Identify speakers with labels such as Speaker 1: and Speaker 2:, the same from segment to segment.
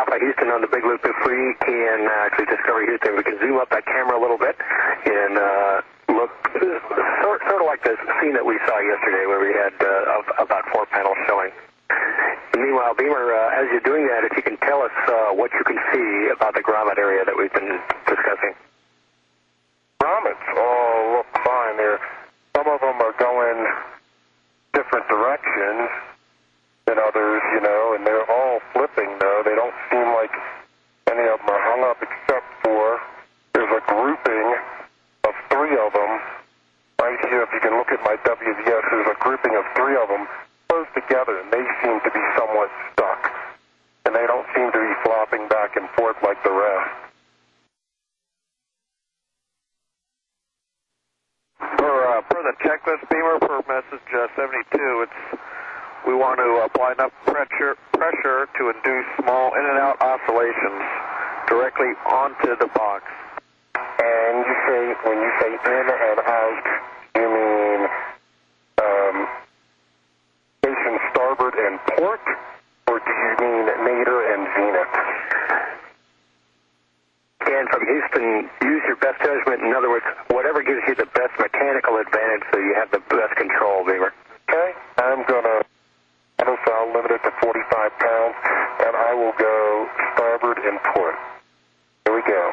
Speaker 1: Alpha Houston on the big loop. If we can actually discover Houston, we can zoom up that camera a little bit and look sort of like the scene that we saw yesterday where we had about 4 panels showing. Meanwhile, Beamer, as you're doing that, if you can tell us what you can see about the grommet area that we've been discussing.
Speaker 2: Grommets all look fine. Some of them are going different directions than others, you know, and they're all flipping, though. They don't seem like any of them are hung up except for there's a grouping of 3 of them. Right here, if you can look at my WVS, there's a grouping of 3 of them close together, and they seem to be somewhat stuck. And they don't seem to be flopping back and forth like the rest.
Speaker 3: Per the checklist, Beamer, per message 72, we want to apply enough pressure to induce small in and out oscillations directly onto the box.
Speaker 2: And when you say in and out, you mean station starboard and port, or do you mean nadir and zenith?
Speaker 1: And from Houston, use your best judgment. In other words, whatever gives you the best mechanical advantage so you have the best control, Beamer.
Speaker 2: Okay, I'm going to I'll limit it to 45 pounds, and I will go starboard and port. Here we go.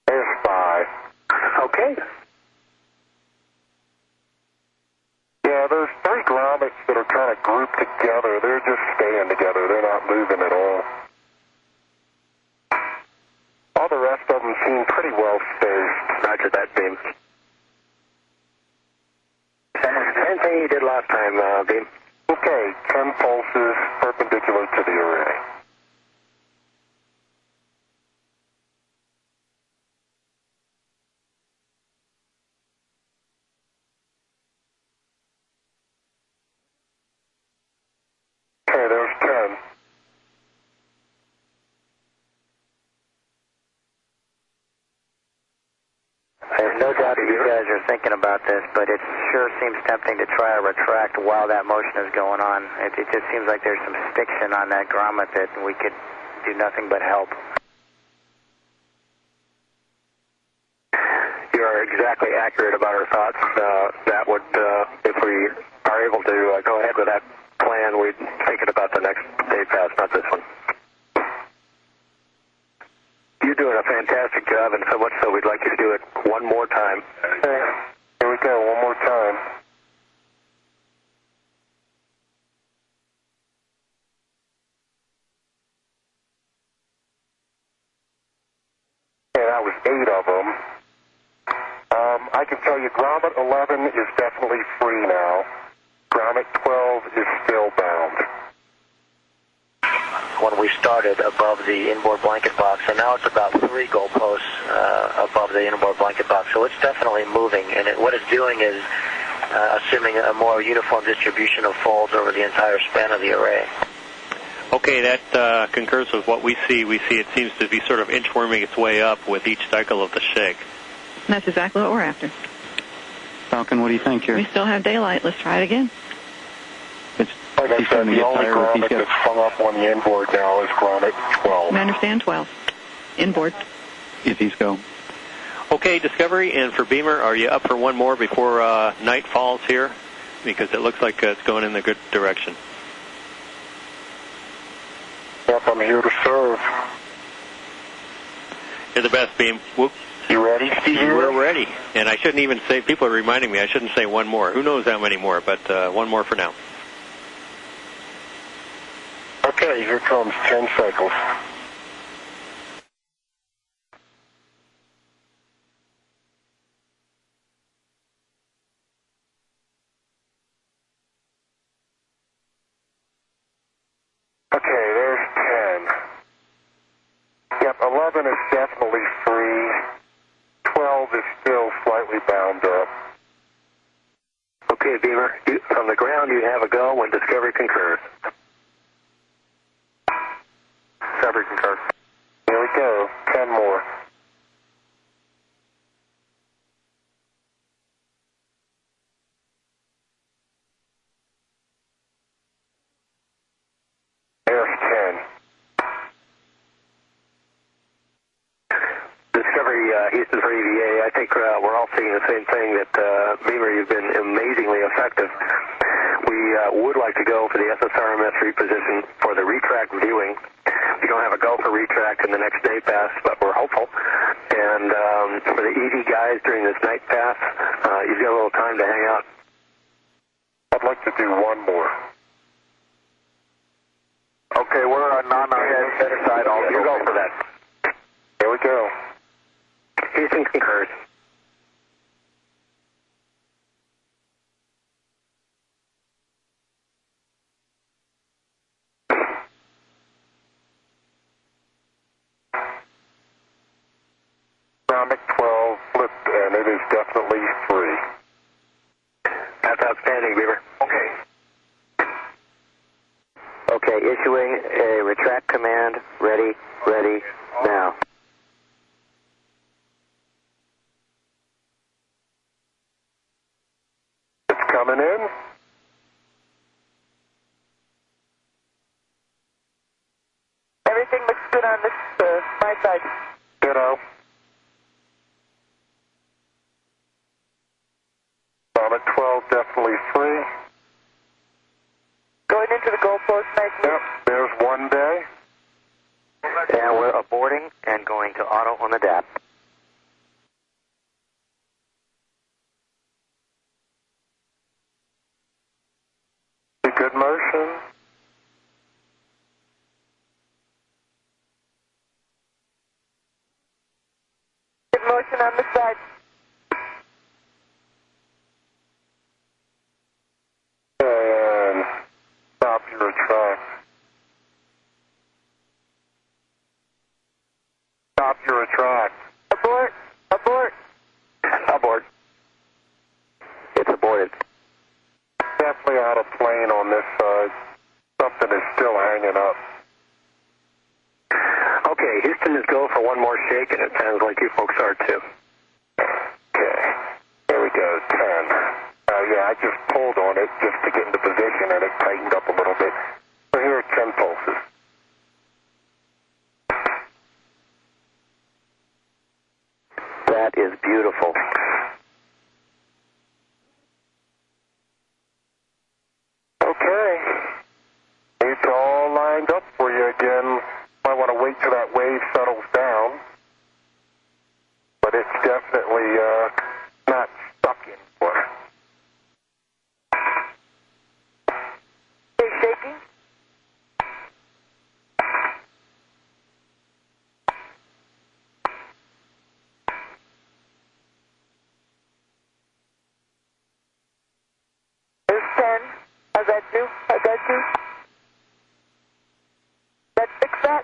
Speaker 2: There's 5.
Speaker 1: Okay.
Speaker 2: Yeah, there's 3 grommets that are kind of grouped together. They're just staying together. They're not moving at all. All the rest of them seem pretty well spaced.
Speaker 1: Roger that, Beam. Same thing you did last time, Beam.
Speaker 2: Okay, 10 pulses perpendicular to the array. Okay, there's 10.
Speaker 4: There's no doubt that you guys are thinking about this, but it sure seems tempting to try to retract while that motion is going on. It just seems like there's some stiction on that grommet that we could do nothing but help.
Speaker 1: You are exactly accurate about our thoughts. That would, if we are able to go ahead with that plan, we'd take it about the next day pass, not this one. You're doing a fantastic job, and so much so we'd like you to do it one more time.
Speaker 2: Okay, here we go, one more time. Okay, that was 8 of them. I can tell you grommet 11 is definitely free now. Grommet 12 is still bound.
Speaker 4: When we started above the inboard blanket box, and now it's about 3 goalposts above the inboard blanket box, so it's definitely moving, and what it's doing is assuming a more uniform distribution of folds over the entire span of the array.
Speaker 5: Okay, that concurs with what we see. We see it seems to be sort of inchworming its way up with each cycle of the shake.
Speaker 6: That's exactly what we're after.
Speaker 7: Falcon, what do you think here?
Speaker 6: We still have daylight. Let's try it again.
Speaker 7: It's
Speaker 2: Like I said, the only grommet that's hung up on the inboard now is grommet 12.
Speaker 6: I understand 12. Inboard.
Speaker 7: If he's go.
Speaker 5: Okay, Discovery, and for Beamer, are you up for one more before night falls here? Because it looks like it's going in the good direction.
Speaker 2: Yep, I'm here to serve.
Speaker 5: You're the best, Beam. Whoop.
Speaker 2: You ready, Steve?
Speaker 5: We're ready. And I shouldn't even say, people are reminding me, I shouldn't say one more. Who knows how many more, but one more for now.
Speaker 2: Okay, here comes 10 cycles. Okay, there's 10. Yep, 11 is definitely free. 12 is still slightly bound up.
Speaker 1: Okay, Beamer, from the ground you have a go when Discovery concurs. Discovery concurs.
Speaker 2: Here we go, 10 more.
Speaker 1: Houston for EVA. I think we're all seeing the same thing, that Beamer, you've been amazingly effective. We would like to go for the SSRMS reposition for the retract viewing. We don't have a go for retract in the next day pass, but we're hopeful. And for the EV guys during this night pass, you've got a little time to hang out.
Speaker 2: I'd like to do one more.
Speaker 3: Okay, we're on center side.
Speaker 1: You go for that.
Speaker 2: Here we go.
Speaker 1: Houston concurs.
Speaker 2: Atomic 12 flipped, and it is definitely 3.
Speaker 1: That's outstanding, Beaver.
Speaker 4: Okay. Okay, issuing a retract command. Ready, now.
Speaker 2: It's coming in.
Speaker 8: Everything looks good on this, my side.
Speaker 2: Ditto. Atomic 12 definitely 3.
Speaker 8: Going into the goalpost nicely.
Speaker 2: Yep, there's 1 day.
Speaker 4: And we're aborting and going to auto on the DAP.
Speaker 2: Good motion.
Speaker 8: Good motion on the side.
Speaker 2: And stop your retract. Stop your retract.
Speaker 8: Abort.
Speaker 1: Abort.
Speaker 4: It's aborted.
Speaker 2: Definitely out of plane on this side. Something is still hanging up.
Speaker 1: Okay, Houston is go for one more shake, and it sounds like you folks are too.
Speaker 2: Okay. There we go. 10. Yeah, I just pulled on it just to get into position, and it tightened up a little bit. So here are 10 pulses.
Speaker 4: That is beautiful.
Speaker 2: Okay. It's all lined up for you again. Might want to wait till that wave settles down. But it's definitely not stuck anymore.
Speaker 8: They shaking? There's 10. How's that do? That fix that?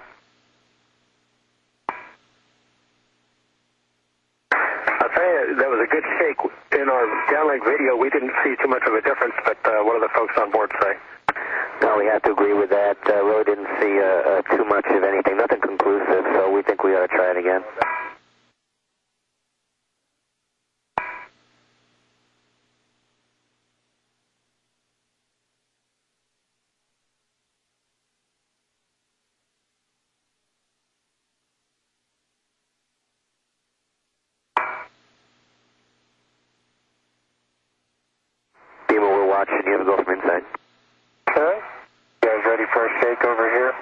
Speaker 1: I'll tell you, that was a good shake. In our downlink video, we didn't see too much of a difference, but what do the folks on board say?
Speaker 4: No, we have to agree with that. Really didn't see too much of anything. Nothing conclusive, so we think we ought to try it again. Beamer, we're watching. You have to go from inside.
Speaker 2: Okay. You guys ready for a shake over here?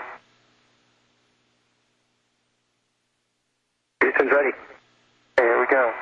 Speaker 1: Houston's ready.
Speaker 2: Here we go.